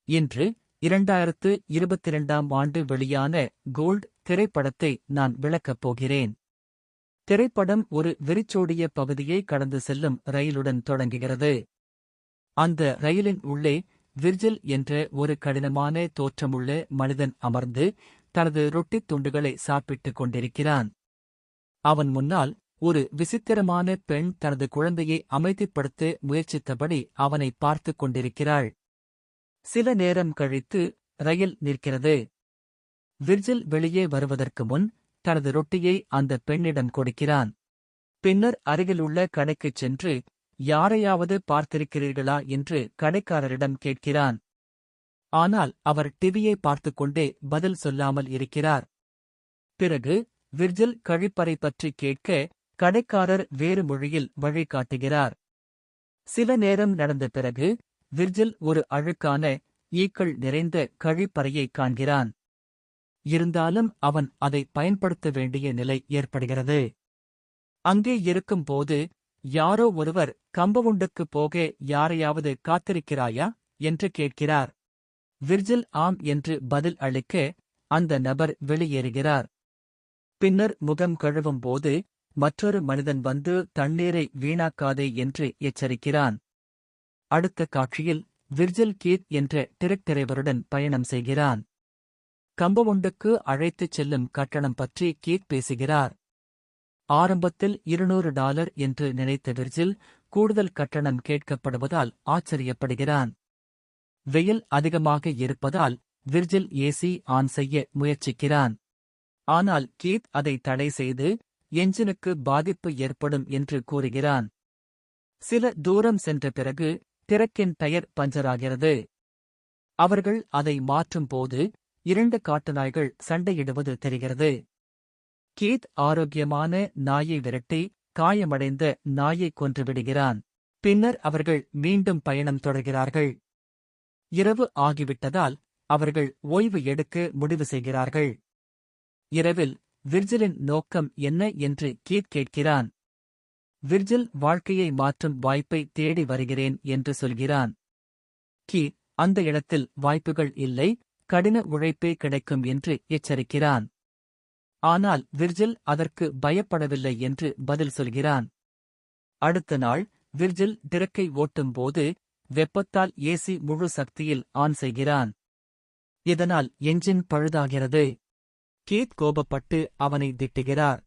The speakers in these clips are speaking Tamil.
இன்று 2022ஆம் ஆண்டு வெளியான கோல்ட் திரைப்படத்தை நான் விளக்கப் போகிறேன். திரைப்படம் ஒரு வெறிச்சோடிய பகுதியை கடந்து செல்லும் ரயிலுடன் தொடங்குகிறது. அந்த ரயிலின் உள்ளே விர்ஜில் என்ற ஒரு கடினமான தோற்றமுள்ள மனிதன் அமர்ந்து தனது ரொட்டித் துண்டுகளை சாப்பிட்டுக் கொண்டிருக்கிறான். அவன் முன்னால் ஒரு விசித்திரமான பெண் தனது குழந்தையை அமைதிப்படுத்த முயற்சித்தபடி அவனை பார்த்துக் கொண்டிருக்கிறாள். சில நேரம் கழித்து ரயில் நிற்கிறது. விர்ஜில் வெளியே வருவதற்கு முன் தனது ரொட்டியை அந்த பெண்ணிடம் கொடுக்கிறான். பின்னர் அருகிலுள்ள கடைக்குச் சென்று யாரையாவது பார்த்திருக்கிறீர்களா என்று கடைக்காரரிடம் கேட்கிறான். ஆனால் அவர் டிவியை பார்த்துக்கொண்டே பதில் சொல்லாமல் இருக்கிறார். பிறகு விர்ஜில் கழிப்பறை பற்றி கேட்க கடைக்காரர் வேறு மொழியில் வழிகாட்டுகிறார். சில நேரம் நடந்த பிறகு விர்ஜில் ஒரு அழுக்கான ஈக்கள் நிறைந்த கழிப்பறையை காண்கிறான். இருந்தாலும் அவன் அதை பயன்படுத்த வேண்டிய நிலை ஏற்படுகிறது. அங்கே இருக்கும்போது யாரோ ஒருவர் கம்பவுண்டுக்குப் போக யாரையாவது காத்திருக்கிறாயா என்று கேட்கிறார். விர்ஜில் ஆம் என்று பதில் அளிக்க அந்த நபர் வெளியேறுகிறார். பின்னர் முகம் கழுவும் போது மற்றொரு மனிதன் வந்து தண்ணீரை வீணாக்காதே என்று எச்சரிக்கிறான். அடுத்த காட்சியில் விர்ஜில் கீத் என்ற டிரெக்டரைவருடன் பயணம் செய்கிறான். கம்பவுண்டுக்கு அழைத்துச் செல்லும் கட்டணம் பற்றி கீத் பேசுகிறார். ஆரம்பத்தில் $200 என்று நினைத்த விர்ஜில் கூடுதல் கட்டணம் கேட்கப்படுவதால் ஆச்சரியப்படுகிறான். வெயில் அதிகமாக இருப்பதால் விர்ஜில் ஏசி ஆன் செய்ய முயற்சிக்கிறான். ஆனால் கீத் அதை தடை செய்து என்ஜினுக்கு பாதிப்பு ஏற்படும் என்று கூறுகிறான். சில தூரம் சென்ற பிறகு டிரக்கின் டயர் பஞ்சராகிறது. அவர்கள் அதை மாற்றும் போது 2 காட்டுநாய்கள் சண்டையிடுவது தெரிகிறது. கீத் ஆரோக்கியமான நாயை விரட்டி காயமடைந்த நாயை கொன்றுவிடுகிறான். பின்னர் அவர்கள் மீண்டும் பயணம் தொடர்கிறார்கள். இரவு ஆகிவிட்டதால் அவர்கள் ஓய்வு எடுக்க முடிவு செய்கிறார்கள். இரவில் விர்ஜிலின் நோக்கம் என்ன என்று கீத் கேட்கிறான். விர்ஜில் வாழ்க்கையை மாற்றும் வாய்ப்பை தேடி வருகிறேன் என்று சொல்கிறான். கீத் அந்த இடத்தில் வாய்ப்புகள் இல்லை, கடின உழைப்பே கிடைக்கும் என்று எச்சரிக்கிறான். ஆனால் விர்ஜில் அதற்கு பயப்படவில்லை என்று பதில் சொல்கிறான். அடுத்த நாள் விர்ஜில் டிரக்கை ஓட்டும்போது வெப்பத்தால் ஏசி முழு சக்தியில் ஆன் செய்கிறான். இதனால் என்ஜின் பழுதாகிறது. கீத் கோபப்பட்டு அவனை திட்டுகிறார்.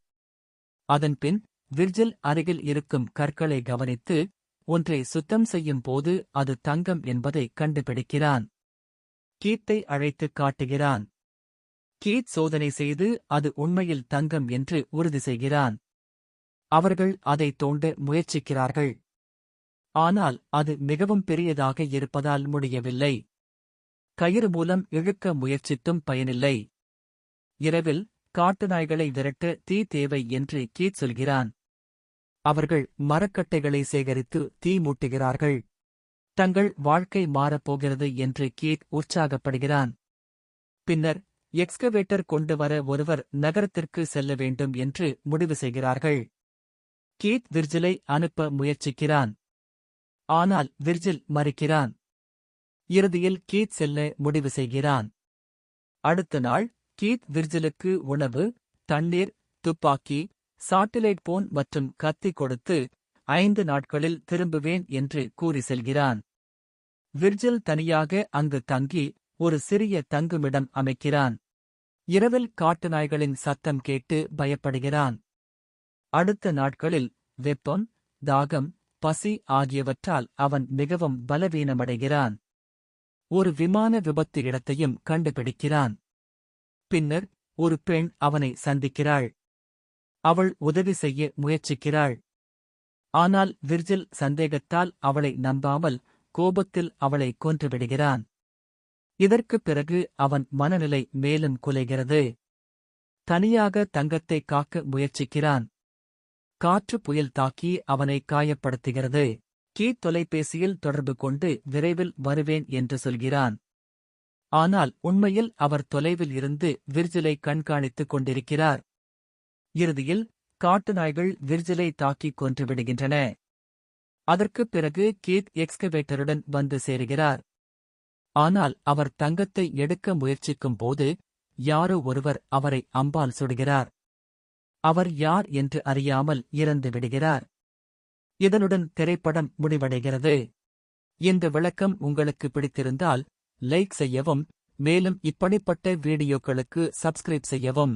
அதன்பின் விர்ஜில் அருகில் இருக்கும் கற்களை கவனித்து ஒன்றை சுத்தம் செய்யும் போது அது தங்கம் என்பதை கண்டுபிடிக்கிறான். கீத்தை அழைத்துக் காட்டுகிறான். கீத் சோதனை செய்து அது உண்மையில் தங்கம் என்று உறுதி செய்கிறான். அவர்கள் அதை தோண்ட முயற்சிக்கிறார்கள். ஆனால் அது மிகவும் பெரியதாக இருப்பதால் முடியவில்லை. கயிறு மூலம் இழுக்க முயற்சித்தும் பயனில்லை. இரவில் காட்டுநாய்களை விரட்ட தீ தேவை என்று கீத் சொல்கிறான். அவர்கள் மரக்கட்டைகளை சேகரித்து தீ மூட்டுகிறார்கள். தங்கள் வாழ்க்கை மாறப்போகிறது என்று கீத் உற்சாகப்படுகிறான். பின்னர் எக்ஸ்கவேட்டர் கொண்டு வர ஒருவர் நகரத்திற்கு செல்ல வேண்டும் என்று முடிவு செய்கிறார்கள். கீத் விர்ஜிலை அனுப்ப முயற்சிக்கிறான். ஆனால் விர்ஜில் மறுக்கிறான். இறுதியில் கீத் செல்ல முடிவு செய்கிறான். அடுத்த நாள் கீத் விர்ஜிலுக்கு உணவு, தண்ணீர், துப்பாக்கி, சாட்டிலைட் போன் மற்றும் கத்தி கொடுத்து 5 நாட்களில் திரும்புவேன் என்று கூறி செல்கிறான். விர்ஜில் தனியாக அங்கு தங்கி ஒரு சிறிய தங்குமிடம் அமைக்கிறான். இரவில் காட்டுநாய்களின் சத்தம் கேட்டு பயப்படுகிறான். அடுத்த நாட்களில் வெப்பம், தாகம், பசி ஆகியவற்றால் அவன் மிகவும் பலவீனமடைகிறான். ஒரு விமான விபத்து இடத்தையும் கண்டுபிடிக்கிறான். பின்னர் ஒரு பெண் அவனை சந்திக்கிறாள். அவள் உதவி செய்ய முயற்சிக்கிறாள். ஆனால் விர்ஜில் சந்தேகத்தால் அவளை நம்பாமல் கோபத்தில் அவளை கொன்றுவிடுகிறான். இதற்குப் பிறகு அவன் மனநிலை மேலும் குலைகிறது. தனியாக தங்கத்தை காக்க முயற்சிக்கிறான். காற்று புயல் தாக்கி அவனை காயப்படுத்துகிறது. கீத் தொலைபேசியில் தொடர்பு கொண்டு விரைவில் வருவேன் என்று சொல்கிறான். ஆனால் உண்மையில் அவர் தொலைவில் இருந்து விர்ஜிலை கண்காணித்துக் கொண்டிருக்கிறார். இறுதியில் காட்டுநாய்கள் விர்ஜிலை தாக்கிக் கொன்றுவிடுகின்றன. அதற்குப் பிறகு கீத் எக்ஸ்கவேட்டருடன் வந்து சேருகிறார். ஆனால் அவர் தங்கத்தை எடுக்க முயற்சிக்கும் போது யாரோ ஒருவர் அவரை அம்பால் சுடுகிறார். அவர் யார் என்று அறியாமல் இறந்து விடுகிறார். இதனுடன் திரைப்படம் முடிவடைகிறது. இந்த விளக்கம் உங்களுக்கு பிடித்திருந்தால் லைக் செய்யவும், மேலும் இப்படிப்பட்ட வீடியோக்களுக்கு சப்ஸ்கிரைப் செய்யவும்.